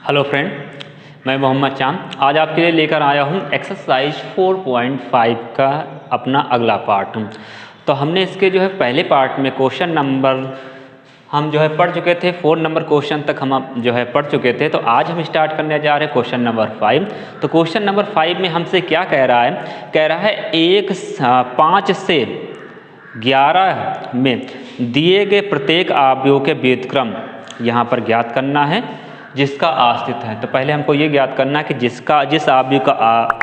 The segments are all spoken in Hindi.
हेलो फ्रेंड, मैं मोहम्मद चांद आज आपके लिए लेकर आया हूँ एक्सरसाइज 4.5 का अपना अगला पार्ट। तो हमने इसके पहले पार्ट में क्वेश्चन नंबर हम पढ़ चुके थे। 4 नंबर क्वेश्चन तक हम पढ़ चुके थे। तो आज हम स्टार्ट करने जा रहे हैं क्वेश्चन नंबर 5। तो क्वेश्चन नंबर 5 में हमसे क्या कह रहा है 5 से 11 में दिए गए प्रत्येक अवयव के व्युत्क्रम यहाँ पर ज्ञात करना है जिसका अस्तित्व है। तो पहले हमको ये ज्ञात करना है कि जिस अवयव का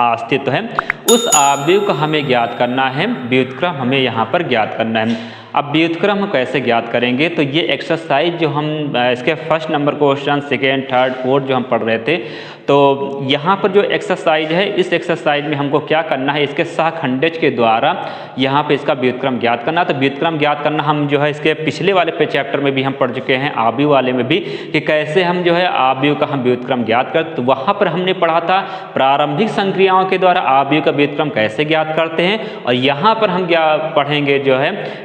अस्तित्व है उस अवयव का हमें ज्ञात करना है, व्युत्क्रम हमें यहाँ पर ज्ञात करना है। अब व्युत्क्रम हम कैसे ज्ञात करेंगे? तो ये एक्सरसाइज जो हम इसके first number question, second, third, fourth जो हम पढ़ रहे थे, तो यहाँ पर जो एक्सरसाइज है इस एक्सरसाइज में हमको क्या करना है, इसके सहखंडज के द्वारा यहाँ पे इसका व्युत्क्रम ज्ञात करना। तो व्युत्क्रम ज्ञात करना हम इसके पिछले वाले चैप्टर में भी हम पढ़ चुके हैं, अवयव वाले में भी, कि कैसे हम अवयव का हम व्युत्क्रम ज्ञात कर। तो वहाँ पर हमने पढ़ा था प्रारंभिक संक्रियाओं के द्वारा अवयव का व्युत्क्रम कैसे ज्ञात करते हैं, और यहाँ पर हम पढ़ेंगे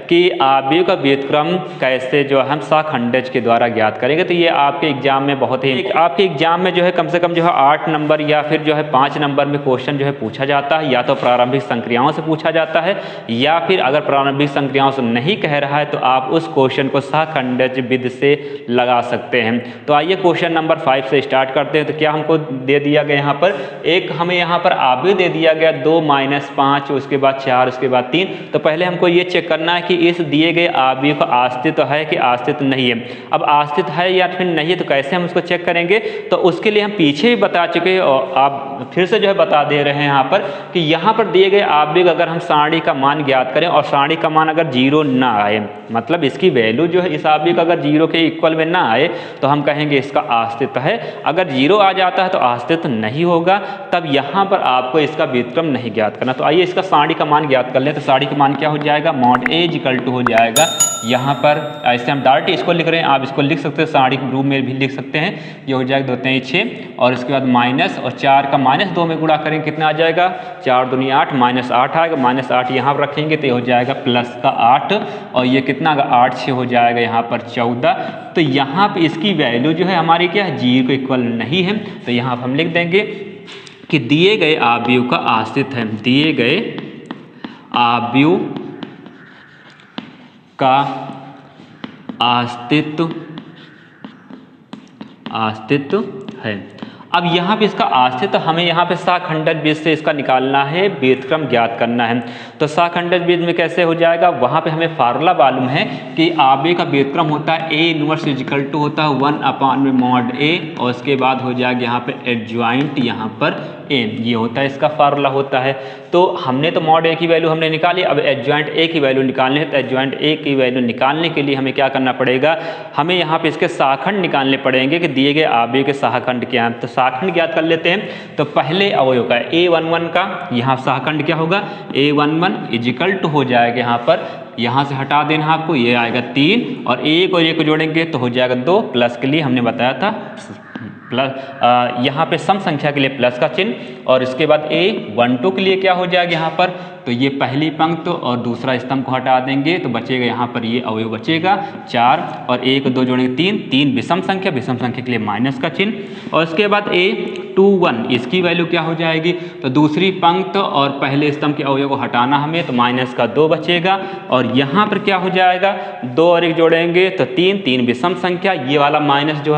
कि अवयव का व्युत्क्रम कैसे हम सहखंडज के द्वारा ज्ञात करेंगे। तो ये आपके एग्जाम में बहुत ही आपके एग्जाम में कम से कम 8 नंबर या फिर 5 नंबर में क्वेश्चन पूछा जाता है। या तो प्रारंभिक संक्रियाओं से पूछा जाता है, या फिर अगर प्रारंभिक संक्रियाओं से नहीं कह रहा है तो आप उस क्वेश्चन को सहखंडज विधि से लगा सकते हैं। तो आइए क्वेश्चन नंबर 5 से स्टार्ट करते हैं। तो क्या हमको दे दिया गया यहाँ पर हमें यहाँ पर अवयव दे दिया गया 2 - 5, उसके बाद 4, उसके बाद 3। तो पहले हमको ये चेक करना है कि इस दिए गए अवयव का अस्तित्व है कि अस्तित्व नहीं है। अब अस्तित्व है या फिर नहीं है तो कैसे हम उसको चेक करेंगे? तो उसके लिए हम पीछे भी बता चुके हैं और आप फिर से बता दे रहे हैं यहाँ पर कि यहाँ पर दिए गए अवयव अगर हम सारणी का मान ज्ञात करें और सारणी का मान अगर 0 ना आए, मतलब इसकी वैल्यू इस अवयव का अगर 0 के इक्वल में ना आए, तो हम कहेंगे इसका अस्तित्व है। अगर 0 आ जाता है तो अस्तित्व नहीं होगा, तब यहाँ पर आपको इसका व्युत्क्रम नहीं ज्ञात करना। तो आइए इसका सारणी का मान ज्ञात कर लें। तो सारणी का मान क्या हो जाएगा? mod A = हो जाएगा यहाँ पर, ऐसे हम डायरेक्ट इसको लिख रहे हैं, आप इसको लिख सकते हैं, सारणी के रूप में भी लिख सकते हैं। ये हो जाएगा 2 × 3 = 6, और इसके बाद माइनस, और 4 का -2 में गुणा करेंगे कितना आ जाएगा? 4 × 2 = 8, -8 आएगा। -8 यहाँ पर रखेंगे तो ये हो जाएगा +8, और ये कितना 8 6 हो जाएगा यहाँ पर 14। तो यहाँ पर इसकी वैल्यू हमारी क्या है? 0 के इक्वल नहीं है। तो यहाँ पर हम लिख देंगे कि दिए गए अवयव का अस्तित्व है, दिए गए अवयव का अस्तित्व है। अब यहाँ पे इसका अस्तित्व हमें यहाँ पे सहखंडज विधि से इसका निकालना है, व्युत्क्रम ज्ञात करना है। तो सहखंडज विधि में कैसे हो जाएगा? वहाँ पे हमें फार्मूला मालूम है कि अवयव का व्युत्क्रम होता है A 1 होता है 1/mod A, और उसके बाद हो जाएगा यहाँ पे एडजॉइंट यहाँ पर A, ये होता है इसका फार्मूला होता है। तो हमने तो mod A की वैल्यू हमने निकाली, अब एडजॉइंट A की वैल्यू निकालनी है। तो एडजॉइंट A की वैल्यू निकालने के लिए हमें क्या करना पड़ेगा? हमें यहाँ पे इसके सहखंड निकालने पड़ेंगे कि दिए गए अवयव के सहखंड क्या हैं। तो सहखंड ज्ञात कर लेते हैं। तो पहले अवयव का A11 का यहाँ सहखंड क्या होगा? A11 = हो जाएगा यहाँ पर, यहाँ से हटा देना आपको, ये आएगा 3, और 1 और 1 को जोड़ेंगे तो हो जाएगा 2। प्लस के लिए हमने बताया था प्लस, यहाँ पे सम संख्या के लिए प्लस का चिन्ह, और इसके बाद A12 के लिए क्या हो जाएगा यहाँ पर? तो ये पहली पंक्ति और दूसरा स्तंभ को हटा देंगे तो बचेगा यहाँ पर ये अवयव बचेगा 4, और 1 2 जोड़ेंगे 3 विषम संख्या के लिए माइनस का चिन्ह। और उसके बाद A21 इसकी वैल्यू क्या हो जाएगी? तो दूसरी पंक्ति और पहले स्तंभ के अवयव को हटाना हमें, तो -2 बचेगा, और यहाँ पर क्या हो जाएगा? 2 और 1 जोड़ेंगे तो 3 विषम संख्या, ये वाला माइनस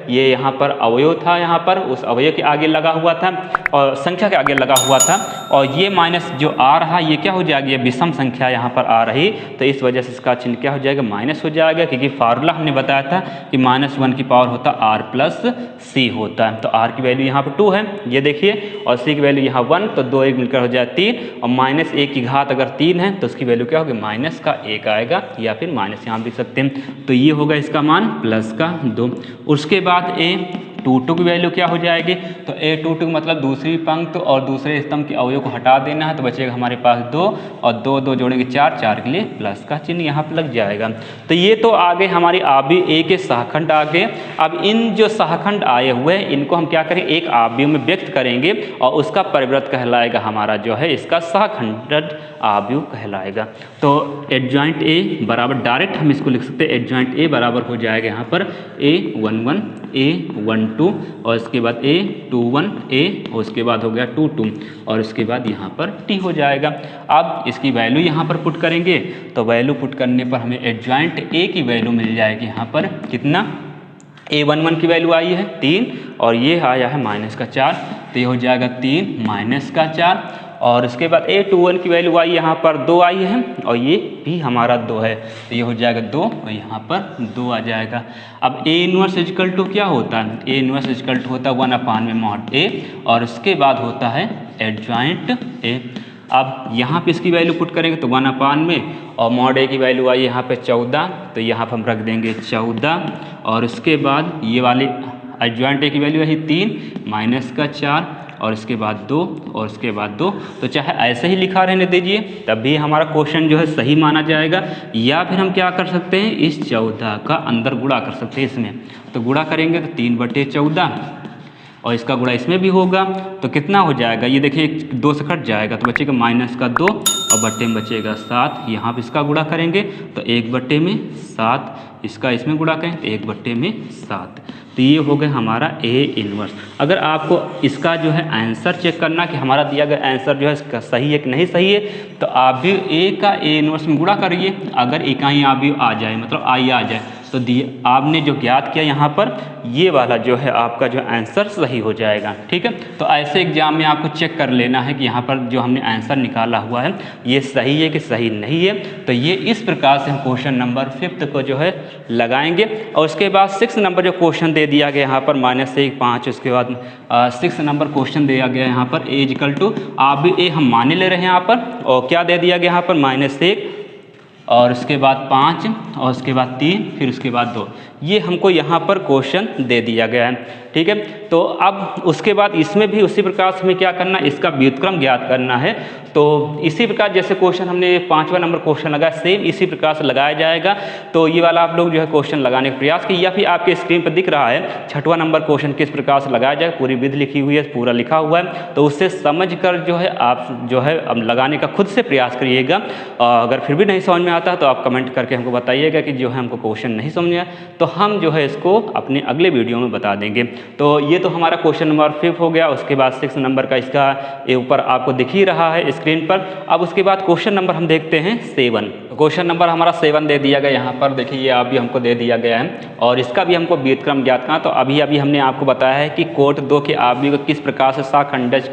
ये यहाँ पर अवयव था, यहाँ पर उस अवयव के आगे लगा हुआ था और संख्या के आगे लगा हुआ था, और ये माइनस जो आ रहा ये क्या हो जाएगी? ये विषम संख्या यहाँ पर आ रही, तो इस वजह से इसका चिन्ह क्या हो जाएगा? माइनस हो जाएगा, क्योंकि फार्मूला हमने बताया था कि -1 की पावर होता R + C होता है। तो R की वैल्यू यहाँ पर 2 है, ये देखिए, और C की वैल्यू यहाँ 1, तो 2 1 मिलकर हो जाए 3, और -1 की घात अगर 3 है तो उसकी वैल्यू क्या होगी? -1 आएगा, या फिर माइनस यहाँ लिख सकते हैं। तो ये होगा इसका मान +2। उसके बाद A22 की वैल्यू क्या हो जाएगी? तो A22 मतलब दूसरी पंक्ति और दूसरे स्तंभ के अवयव को हटा देना है, तो बचेगा हमारे पास 2, और 2 जोड़ेंगे 4 के लिए प्लस का चिन्ह यहाँ पर लग जाएगा। तो ये तो आगे हमारी अवयव A के सहखंड आ गए। अब इन जो सहखंड आए हुए हैं इनको हम क्या करें? एक अवयव में व्यक्त करेंगे, और उसका परिव्रत कहलाएगा हमारा इसका सहखंडज अवयव कहलाएगा। तो एडजॉइंट A बराबर, डायरेक्ट हम इसको लिख सकते हैं, एडजॉइंट A बराबर हो जाएगा यहाँ पर A11 A12 2 और इसके बाद a 2 1 a और उसके बाद हो गया 2 2 और इसके बाद यहाँ पर t हो जाएगा। अब इसकी वैल्यू यहाँ पर पुट करेंगे तो वैल्यू पुट करने पर हमें एडजॉइंट a की वैल्यू मिल जाएगी यहाँ पर कितना, a11 की वैल्यू आई है 3 और ये आया है -4, तो ये हो जाएगा 3 -4 और उसके बाद a21 की वैल्यू आई यहाँ पर 2 आई है और ये भी हमारा 2 है, तो ये हो जाएगा 2 और यहाँ पर 2 आ जाएगा। अब a इनवर्स इक्वल टू क्या होता है, a इनवर्स इक्वल टू होता है 1/mod a और उसके बाद होता है एडजॉइंट a। अब यहाँ पे इसकी वैल्यू पुट करेंगे तो 1/, और mod a की वैल्यू आई यहाँ पे 14, तो यहाँ पर हम रख देंगे 14 और उसके बाद ये वाली एडजॉइंट a की वैल्यू है 3 -4 और इसके बाद 2 और उसके बाद 2, तो चाहे ऐसे ही लिखा रहने दीजिए तब भी हमारा क्वेश्चन जो है सही माना जाएगा, या फिर हम क्या कर सकते हैं इस 14 का अंदर गुणा कर सकते हैं इसमें, तो गुणा करेंगे तो 3/14 और इसका गुणा इसमें भी होगा तो कितना हो जाएगा, ये देखिए 2 से कट जाएगा तो बचेगा -2 और बट्टे में बचेगा 7, यहाँ पर इसका गुणा करेंगे तो 1/7, इसका इसमें गुणा करें तो 1/7, तो ये हो गया हमारा a इनवर्स। अगर आपको इसका जो है आंसर चेक करना कि हमारा दिया गया आंसर जो है इसका सही है कि नहीं सही है, तो आप भी a का a इनवर्स में गुणा करिए, अगर इकाई आप भी आ जाए मतलब आई आ जाए तो आपने जो ज्ञात किया यहाँ पर ये वाला जो है आपका जो आंसर सही हो जाएगा। ठीक है, तो ऐसे एग्जाम में आपको चेक कर लेना है कि यहाँ पर जो हमने आंसर निकाला हुआ है ये सही है कि सही नहीं है, तो ये इस प्रकार से हम क्वेश्चन नंबर 5 को जो है लगाएंगे। और उसके बाद 6 नंबर जो क्वेश्चन दे दिया गया यहाँ पर -1 5, उसके बाद 6 नंबर क्वेश्चन दिया गया यहाँ पर a इक्वल टू, आप भी a हम माने ले रहे हैं यहाँ पर, और क्या दे दिया गया यहाँ पर -1 और उसके बाद 5 और उसके बाद 3 फिर उसके बाद 2, ये हमको यहाँ पर क्वेश्चन दे दिया गया है। ठीक है, तो अब उसके बाद इसमें भी उसी प्रकार से हमें क्या करना है, इसका व्युत्क्रम ज्ञात करना है। तो इसी प्रकार जैसे क्वेश्चन हमने 5वां नंबर क्वेश्चन लगाया सेम इसी प्रकार से लगाया जाएगा। तो ये वाला आप लोग जो है क्वेश्चन लगाने का प्रयास कीजिए, या फिर आपके स्क्रीन पर दिख रहा है 6वां नंबर क्वेश्चन किस प्रकार से लगाया जाए, पूरी विधि लिखी हुई है, पूरा लिखा हुआ है, तो उससे समझ कर जो है आप जो है अब लगाने का खुद से प्रयास करिएगा। अगर फिर भी नहीं समझ में आता तो आप कमेंट करके हमको बताइएगा कि जो है हमको क्वेश्चन नहीं समझ में आया, तो हम जो है इसको अपने अगले वीडियो में बता देंगे। तो ये तो हमारा क्वेश्चन नंबर 5 हो गया। उसके बाद 6 नंबर का इसका ये ऊपर आपको दिख ही रहा है स्क्रीन पर। अब उसके बाद क्वेश्चन नंबर हम देखते हैं 7। क्वेश्चन नंबर हमारा 7 दे दिया गया यहाँ पर, देखिए ये अभी हमको दे दिया गया है और इसका भी हमको व्युत्क्रम ज्ञात करना। तो अभी हमने आपको बताया है कि कोट 2 के आव्यूह को किस प्रकार से शाखंडज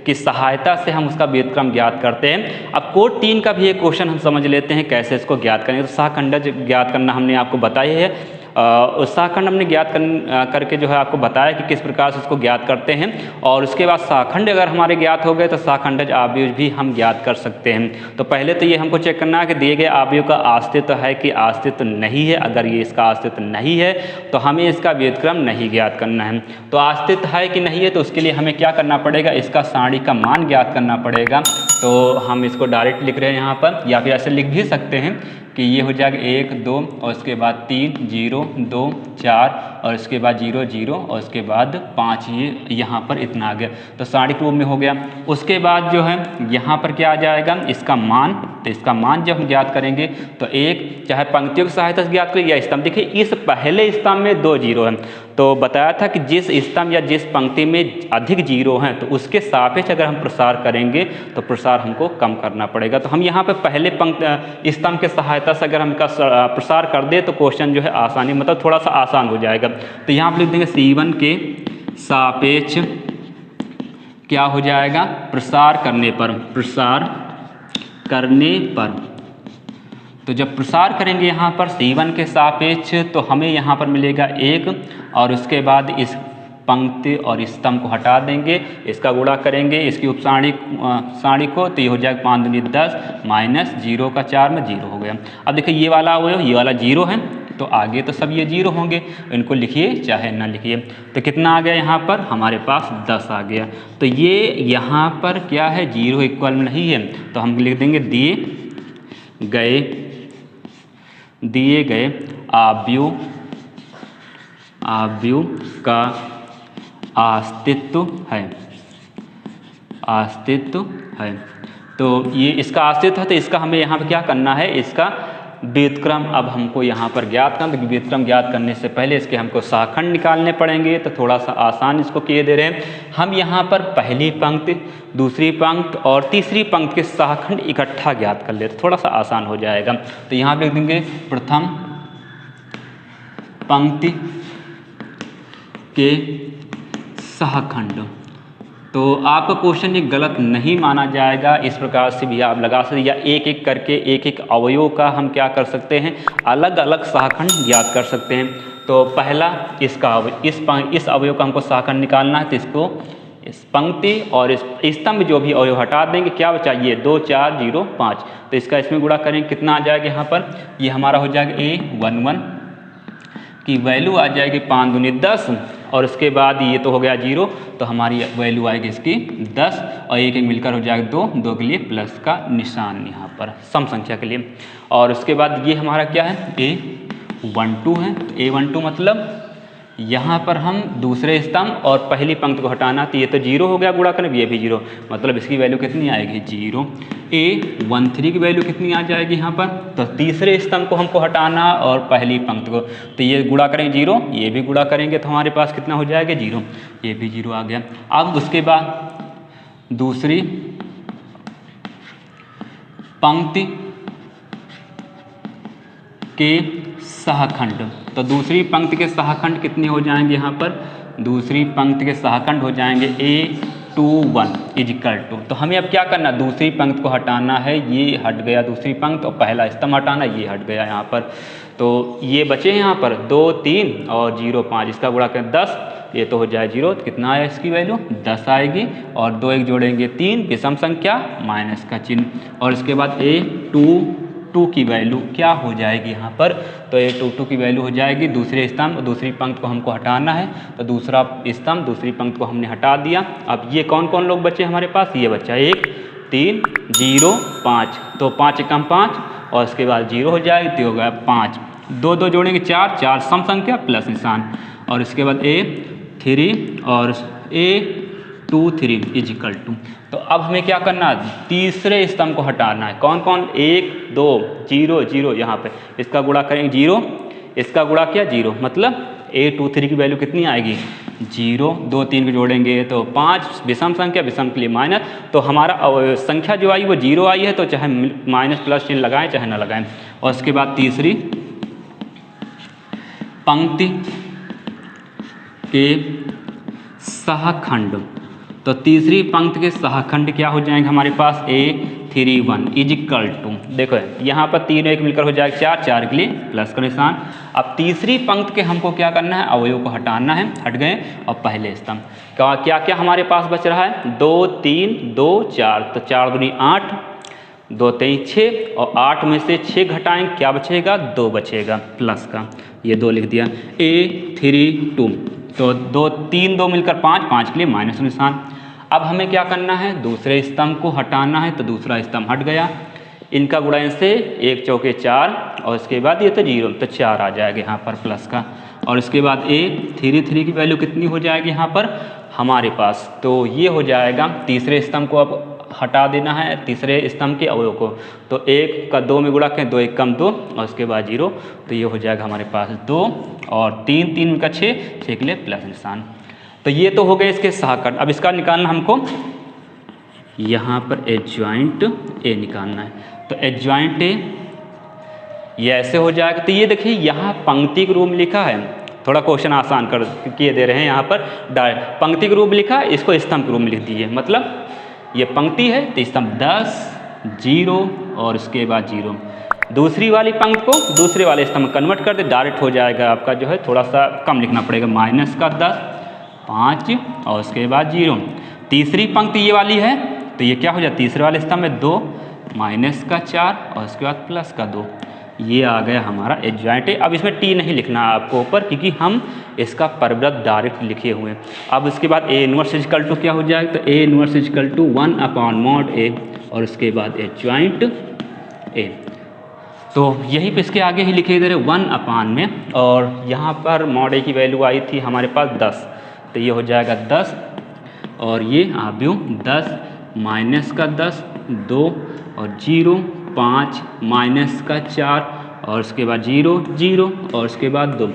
की सहायता से हम उसका व्युत्क्रम ज्ञात करते हैं। अब कोट 3 का भी एक क्वेश्चन हम समझ लेते हैं कैसे इसको ज्ञात करेंगे। तो शाखंडज ज्ञात करना हमने आपको बताया है, शाखंड हमने ज्ञात करके जो है आपको बताया कि किस प्रकार से उसको ज्ञात करते हैं। और उसके बाद शाखंड अगर हमारे ज्ञात हो गए तो शाखंडज आव्यूह भी हम ज्ञात कर सकते हैं। तो पहले तो ये हमको चेक करना है कि दिए गए आव्यूह का अस्तित्व है कि अस्तित्व नहीं है। अगर ये इसका अस्तित्व नहीं है तो हमें इसका व्युत्क्रम नहीं ज्ञात करना है। तो अस्तित्व है कि नहीं है तो उसके लिए हमें क्या करना पड़ेगा, इसका सारणी का मान ज्ञात करना पड़ेगा। तो हम इसको डायरेक्ट लिख रहे हैं यहाँ पर, या फिर ऐसे लिख भी सकते हैं कि ये हो जाएगा 1 2 और उसके बाद 3 0 2 4 और उसके बाद 0 0 और उसके बाद 5, ये यहाँ पर इतना आ गया। तो सारणी रूप में हो गया। उसके बाद जो है यहाँ पर क्या आ जाएगा, इसका मान। तो इसका मान जब हम ज्ञात करेंगे तो एक चाहे पंक्तियों की सहायता से ज्ञात करें या स्तंभ। देखिए इस पहले स्तंभ में 2 जीरो हैं, तो बताया था कि जिस स्तंभ या जिस पंक्ति में अधिक जीरो हैं तो उसके सापेक्ष अगर हम प्रसार करेंगे तो प्रसार हमको कम करना पड़ेगा। तो हम यहाँ पे पहले स्तंभ के सहायता से अगर हम का प्रसार कर दे तो क्वेश्चन जो है आसानी मतलब थोड़ा सा आसान हो जाएगा। तो यहाँ पर लिख देंगे C1 के सापेक्ष क्या हो जाएगा, प्रसार करने पर। तो जब प्रसार करेंगे यहाँ पर C1 के सापेक्ष तो हमें यहाँ पर मिलेगा 1 और उसके बाद इस पंक्ति और स्तंभ को हटा देंगे, इसका गुणा करेंगे इसकी सारणी को, तो ये हो जाएगा 5 दूनी 10 माइनस 0 का 4 में 0 हो गया। अब देखिए ये वाला ये 0 है तो आगे तो सब ये 0 होंगे, इनको लिखिए चाहे ना लिखिए। तो कितना आ गया यहाँ पर हमारे पास 10 आ गया। तो ये यहाँ पर क्या है 0 इक्वल नहीं है, तो हम लिख देंगे दिए गए आव्यूह का अस्तित्व है। तो ये इसका अस्तित्व है, तो इसका हमें यहाँ पे क्या करना है, इसका व्युत्क्रम अब हमको यहाँ पर ज्ञात करना, तो व्युत्क्रम ज्ञात करने से पहले इसके हमको सहखंड निकालने पड़ेंगे। तो थोड़ा सा आसान इसको किए दे रहे हैं हम यहाँ पर पहली पंक्ति, दूसरी पंक्ति और तीसरी पंक्ति के सहखंड इकट्ठा ज्ञात कर लेते, थोड़ा सा आसान हो जाएगा। तो यहाँ पे लिख देंगे प्रथम पंक्ति के सहखंड। तो आपका क्वेश्चन ये गलत नहीं माना जाएगा, इस प्रकार से भी आप लगा सकते, या एक एक करके एक एक अवयव का हम क्या कर सकते हैं, अलग अलग सहखंड ज्ञात कर सकते हैं। तो पहला इसका इस अवयव का हमको सहखंड निकालना है, तो इसको इस पंक्ति और इस स्तंभ जो भी अवयव हटा देंगे, क्या बचा ये 2 4 0 5, तो इसका इसमें गुणा करेंगे, कितना आ जाएगा यहाँ पर, ये हमारा हो जाएगा A11 की वैल्यू आ जाएगी 5 दूनी 10, और उसके बाद ये तो हो गया 0, तो हमारी वैल्यू आएगी इसकी 10 और एक एक मिलकर हो जाएगा 2, 2 के लिए प्लस का निशान यहाँ पर सम संख्या के लिए। और उसके बाद ये हमारा क्या है, A12 है। तो A12 मतलब यहाँ पर हम दूसरे स्तंभ और पहली पंक्ति को हटाना, तो ये तो 0 हो गया, गुणा करें ये भी 0, मतलब इसकी वैल्यू कितनी आएगी 0। A13 की वैल्यू कितनी आ जाएगी यहाँ पर, तो तीसरे स्तंभ को हमको हटाना और पहली पंक्ति को, तो ये गुणा करें 0, ये भी गुणा करेंगे तो हमारे पास कितना हो जाएगा 0, ये भी 0 आ गया। अब उसके बाद दूसरी पंक्ति के सहखंड, तो दूसरी पंक्ति के सहखंड कितने हो जाएंगे यहाँ पर, दूसरी पंक्ति के सहखंड हो जाएंगे A21 इजिकल टू, तो हमें अब क्या करना, दूसरी पंक्ति को हटाना है, ये हट गया दूसरी पंक्ति, और पहला स्तंभ हटाना, ये हट गया यहाँ पर। तो ये बचे यहाँ पर 2 3 और 0 5, इसका गुणा करें 10, ये तो हो जाए 0, तो कितना आया इसकी वैल्यू 10 आएगी, और 2 1 जोड़ेंगे 3, विषम संख्या माइनस का चिन्ह, और इसके बाद A22 की वैल्यू क्या हो जाएगी यहाँ पर, तो A22 की वैल्यू हो जाएगी, दूसरे स्तंभ दूसरी पंक्ति को हमको हटाना है, तो दूसरा स्तंभ दूसरी पंक्ति को हमने हटा दिया। अब ये कौन कौन लोग बचे हमारे पास, ये बच्चा 1 3 0 5, तो 5 एकम 5 और इसके बाद 0 हो जाएगी, तो हो गया 5, 2 2 जोड़ेंगे 4 4 सम संख्या प्लस निशान, और इसके बाद A3 और A23 इजिकल टू। तो अब हमें क्या करना है, तीसरे स्तंभ को हटाना है, कौन कौन 1 2 0 0, यहाँ पे इसका गुणा करेंगे 0, इसका गुणा किया 0, मतलब A23 की वैल्यू कितनी आएगी 0, 2 3 को जोड़ेंगे तो 5, विषम संख्या विषम के लिए माइनस, तो हमारा संख्या जो आई वो 0 आई है, तो चाहे माइनस प्लस चिन्ह लगाएं चाहे ना लगाएं। और उसके बाद तीसरी पंक्ति के सहखंड, तो तीसरी पंक्ति के सहखंड क्या हो जाएंगे हमारे पास A31 इजिकल टू, देखो यहाँ पर 3 1 मिलकर हो जाएगा 4, 4 के लिए प्लस का निशान। अब तीसरी पंक्ति के हमको क्या करना है, अवयव को हटाना है, हट गए, और पहले स्तंभ क्या क्या हमारे पास बच रहा है, 2 3 2 4, तो 4 दूनी 8, 2 3 6, और 8 में से 6 घटाएं क्या बचेगा, 2 बचेगा प्लस का, ये 2 लिख दिया। A32 तो 2 3 2 मिलकर 5, 5 के लिए माइनस निशान। अब हमें क्या करना है, दूसरे स्तंभ को हटाना है, तो दूसरा स्तंभ हट गया, इनका गुणा से 1 चौके 4, और इसके बाद ये तो 0, तो 4 आ जाएगा यहाँ पर प्लस का। और इसके बाद A33 की वैल्यू कितनी हो जाएगी यहाँ पर हमारे पास, तो ये हो जाएगा, तीसरे स्तंभ को अब हटा देना है, तीसरे स्तंभ के अवयव को, तो 1 का 2 में गुणा करें, 2 1 कम 2, और उसके बाद 0, तो ये हो जाएगा हमारे पास 2, और 3 3 का 6, 6 के लिए प्लस निशान। तो ये तो हो गए इसके सहखंड। अब इसका निकालना हमको यहाँ पर एडजॉइंट A निकालना है, तो एडजॉइंट A ये ऐसे हो जाएगा। तो ये देखिए यहाँ पंक्ति के रूप में लिखा है, थोड़ा क्वेश्चन आसान कर किए दे रहे हैं, यहाँ पर डायरेक्ट पंक्ति के रूप में लिखा है, इसको स्तंभ के रूप में लिख दीजिए, मतलब ये पंक्ति है तो स्तंभ 10 0 और इसके बाद 0, दूसरी वाली पंक्ति को दूसरे वाले स्तंभ कन्वर्ट कर दे, डायरेक्ट हो जाएगा आपका जो है, थोड़ा सा कम लिखना पड़ेगा, माइनस का 10 5 और उसके बाद 0। तीसरी पंक्ति ये वाली है, तो ये क्या हो जाए, तीसरे वाले स्तंभ में 2 माइनस का 4 और उसके बाद प्लस का 2, ये आ गया हमारा एडजॉइंट A। अब इसमें T नहीं लिखना है आपको ऊपर, क्योंकि हम इसका परिव्रत डायरेक्ट लिखे हुए हैं। अब इसके बाद A इनवर्स इजिकल टू क्या हो जाएगा, तो A inverse is equal to 1/mod A, और उसके बाद एडजॉइंट A। तो यहीं पे इसके आगे ही लिखे दे रहे 1/, में, और यहाँ पर mod A की वैल्यू आई थी हमारे पास 10, तो ये हो जाएगा 10, और ये आव्यूह 10 माइनस का 10 2 और 0 5 माइनस का 4 और उसके बाद 0 0 और उसके बाद 2।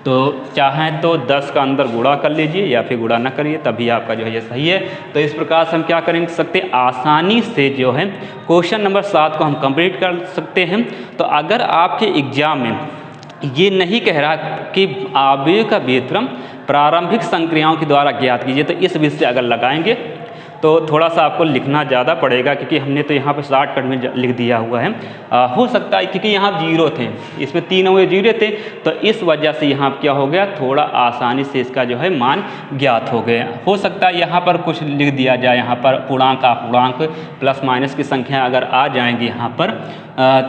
तो चाहें तो 10 का अंदर गुणा कर लीजिए या फिर गुणा ना करिए, तभी आपका जो है ये सही है। तो इस प्रकार से हम क्या करेंगे सकते आसानी से जो है क्वेश्चन नंबर 7 को हम कंप्लीट कर सकते हैं। तो अगर आपके एग्जाम में ये नहीं कह रहा कि अवयव का व्युत्क्रम प्रारंभिक संक्रियाओं के द्वारा ज्ञात कीजिए, तो इस विधि से अगर लगाएंगे तो थोड़ा सा आपको लिखना ज़्यादा पड़ेगा, क्योंकि हमने तो यहाँ पर शॉर्टकट में लिख दिया हुआ है। हो सकता है क्योंकि यहाँ 0 थे, इसमें 3 हुए 0 थे, तो इस वजह से यहाँ क्या हो गया, थोड़ा आसानी से इसका जो है मान ज्ञात हो गया। हो सकता है यहाँ पर कुछ लिख दिया जाए, यहाँ पर पूर्णांक अपूर्णांक प्लस माइनस की संख्या अगर आ जाएंगी यहाँ पर,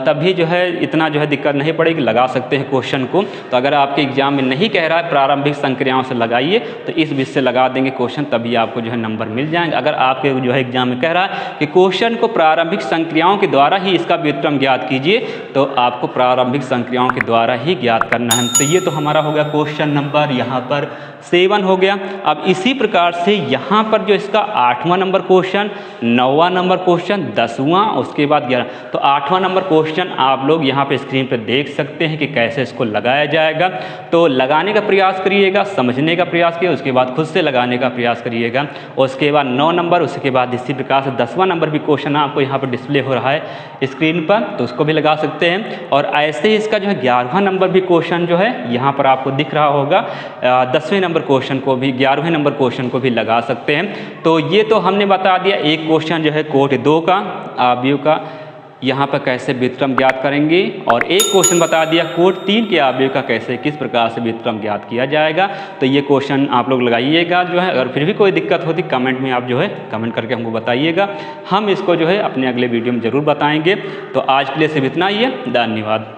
तभी जो है इतना जो है दिक्कत नहीं पड़ेगी, लगा सकते हैं क्वेश्चन को। तो अगर आपके एग्जाम में नहीं कह रहा है प्रारंभिक संक्रियाओं से लगाइए, तो इस विधि से लगा देंगे क्वेश्चन, तभी आपको जो है नंबर मिल जाएंगे। अगर आपके जो है एग्जाम में कह रहा है कि क्वेश्चन को प्रारंभिक संक्रियाओं के द्वारा ही इसका व्युत्क्रम ज्ञात कीजिए, तो आपको प्रारंभिक संक्रियाओं के द्वारा ही ज्ञात करना है। तो ये तो हमारा हो गया क्वेश्चन नंबर यहाँ पर 7 हो गया। अब इसी प्रकार से यहाँ पर जो इसका 8वां नंबर क्वेश्चन, 9वां नंबर क्वेश्चन, 10वां, उसके बाद 11। तो 8वां नंबर क्वेश्चन आप लोग यहाँ पे स्क्रीन पे देख सकते हैं कि कैसे इसको लगाया जाएगा। तो लगाने का प्रयास करिएगा, समझने का प्रयास करिए, उसके बाद खुद से लगाने का प्रयास करिएगा। उसके बाद 9 नंबर, उसके बाद इसी प्रकार से 10वां नंबर भी क्वेश्चन आपको यहाँ पर डिस्प्ले हो रहा है स्क्रीन पर, तो उसको भी लगा सकते हैं। और ऐसे ही इसका जो है 11वां नंबर भी क्वेश्चन जो है यहाँ पर आपको दिख रहा होगा, 10वें नंबर क्वेश्चन को भी, 11वें नंबर क्वेश्चन को भी लगा सकते हैं। तो ये तो हमने बता दिया एक क्वेश्चन जो है कोट 2 का अवयव का यहाँ पर कैसे व्युत्क्रम ज्ञात करेंगे, और एक क्वेश्चन बता दिया कोट 3 के अवयव का कैसे किस प्रकार से व्युत्क्रम ज्ञात किया जाएगा। तो ये क्वेश्चन आप लोग लगाइएगा जो है। अगर फिर भी कोई दिक्कत होती कमेंट में आप जो है कमेंट करके हमको बताइएगा, हम इसको जो है अपने अगले वीडियो में ज़रूर बताएंगे। तो आज के लिए सिर्फ इतना ही है, धन्यवाद।